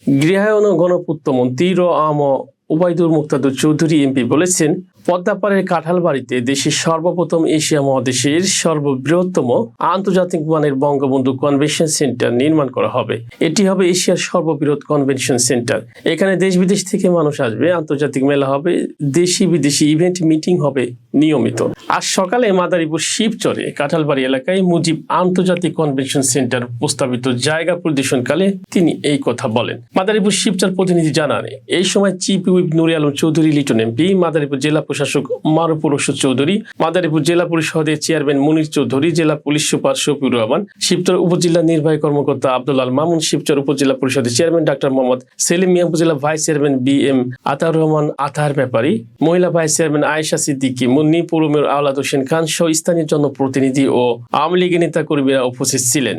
গৃহায়ন ও গণপূর্তমন্ত্রী আম Obaidul মুক্তাদুর Chowdhury MP বলেছেন, পদ্মাপাড়ের কাঁঠালবাড়িতে দেশের সর্বপ্রথম এশিয়া মহাদেশের সর্ববৃহত্তম আন্তর্জাতিক মানের বঙ্গবন্ধু কনভেনশন সেন্টার নির্মাণ করা হবে। এটি হবে এশিয়ার সর্ববৃহৎ কনভেনশন সেন্টার। এখানে দেশ বিদেশ থেকে মানুষ আসবে, আন্তর্জাতিক মেলা হবে, দেশি বিদেশি ইভেন্ট মিটিং হবে নিয়মিত। আজ সকালে মাদারীপুর শিবচরে কাঁঠালবাড়ি এলাকায় মুজিব আন্তর্জাতিক কনভেনশন সেন্টার প্রস্তাবিত জায়গা পরিদর্শনকালে তিনি এই কথা বলেন। মাদারীপুর শিবচর প্রতিনিধি জানান, এই সময় chief whip Noore Alam Chowdhury Liton MP, Madaripur জেলা প্রশাসক মারুফুর রশিদ চৌধুরী, মাদারীপুর জেলা পরিষদের চেয়ারম্যান মনির চৌধুরী, জেলা পুলিশ সুপার শফিউর রহমান, শিবচর উপজেলা নির্বাহী কর্মকর্তা আব্দুল আল মামুন, শিবচর উপজেলা পরিষদের চেয়ারম্যান ডাক্তার মোহাম্মদ সেলিম মিয়া, উপজেলা vice chairman BM Ataur Rahman Atahar Bepari, মহিলা ভাইস চেয়ারম্যান আয়েশা সিদ্দিকী মুন্নি, পৌর মেয়র আওলাদ হোসেন খান সহ স্থানীয় জনপ্রতিনিধি ও আওয়ামী লীগের নেতা কর্মীরা উপস্থিত ছিলেন।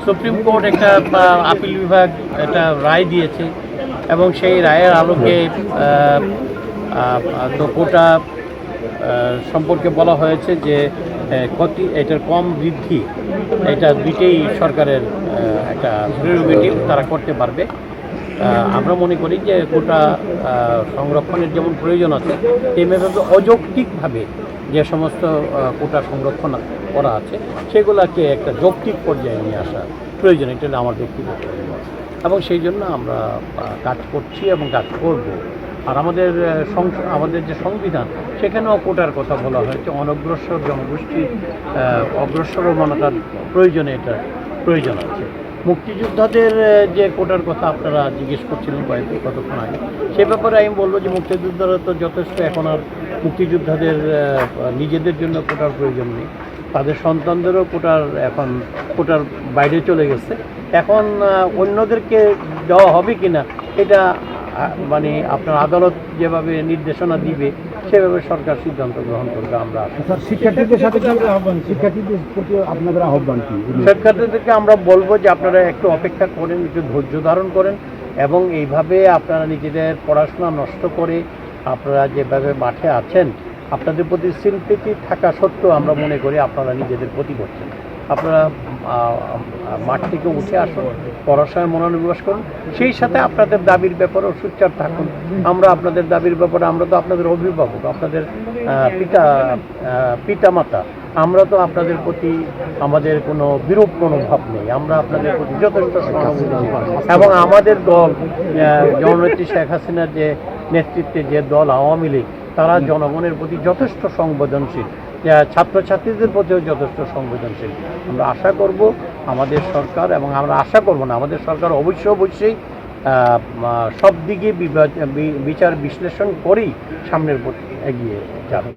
সুপ্রিম কোর্ট একটা আপিল বিভাগ একটা রায় দিয়েছে এবং সেই রায়ের আলোকে কোটা সম্পর্কে বলা হয়েছে যে এটার কম বৃদ্ধি, এটা দুইটাই সরকারের একটা প্রেরোগেটিভ, তারা করতে পারবে। আমরা মনে করি যে কোটা সংরক্ষণের যেমন প্রয়োজন আছে, তেমনিভাবে অযৌক্তিকভাবে যে সমস্ত কোটা সংরক্ষণ করা আছে সেগুলোকে একটা যৌক্তিক পর্যায়ে নিয়ে আসা প্রয়োজন, এটা আমার ব্যক্তিগত এবং সেই জন্য আমরা কাজ করছি এবং কাজ করব। আর আমাদের যে সংবিধান, সেখানেও কোটার কথা বলা হয়েছে, অনগ্রসর জনগোষ্ঠীর অগ্রসরমানতার প্রয়োজনে এটা প্রয়োজন আছে। মুক্তিযোদ্ধাদের যে কোটার কথা আপনারা জিজ্ঞেস করছিলেন কতক্ষণ আগে, সে ব্যাপারে আমি বলবো যে মুক্তিযোদ্ধারা তো যথেষ্ট, এখন আর মুক্তিযোদ্ধাদের নিজেদের জন্য কোটার প্রয়োজন নেই, তাদের সন্তানদেরও কোটার বাইরে চলে গেছে। এখন অন্যদেরকে দেওয়া হবে কিনা এটা মানে আপনার আদালত যেভাবে নির্দেশনা দিবে সেভাবে সরকার সিদ্ধান্ত গ্রহণ করবে। আমরা শিক্ষার্থীদের সাথে শিক্ষার্থীদের প্রতি আপনাদের আহ্বান কি? শিক্ষার্থীদেরকে আমরা বলবো যে আপনারা একটু অপেক্ষা করেন, একটু ধৈর্য ধারণ করেন এবং এইভাবে আপনারা নিজেদের পড়াশোনা নষ্ট করে আপনারা যেভাবে মাঠে আছেন, আপনাদের প্রতি সিম্পেথি থাকা সত্ত্বেও আমরা মনে করি আপনারা নিজেদের ক্ষতি করছেন। আপনারা মাঠ থেকে উঠে আসুন, পড়াশোনায় মনোনিবেশ করুন, সেই সাথে আপনাদের দাবির ব্যাপারেও সোচ্চার থাকুন। আমরা আপনাদের দাবির ব্যাপারে, আমরা তো আপনাদের অভিভাবক, আপনাদের পিতামাতা, আমরা তো আপনাদের প্রতি আমাদের কোনো বিরূপ মনোভাব নেই, আমরা আপনাদের প্রতি যথেষ্ট সহানুভূতি এবং আমাদের দল জননেত্রী শেখ হাসিনার যে নেতৃত্বে যে দল আওয়ামী লীগ, তারা জনগণের প্রতি যথেষ্ট সংবেদনশীল, ছাত্রছাত্রীদের প্রতিও যথেষ্ট সংবেদনশীল। আমরা আশা করব আমাদের সরকার, এবং আমরা আশা করব না, আমাদের সরকার অবশ্যই সব দিকে বিচার বিশ্লেষণ করেই সামনের পথে এগিয়ে যাবে।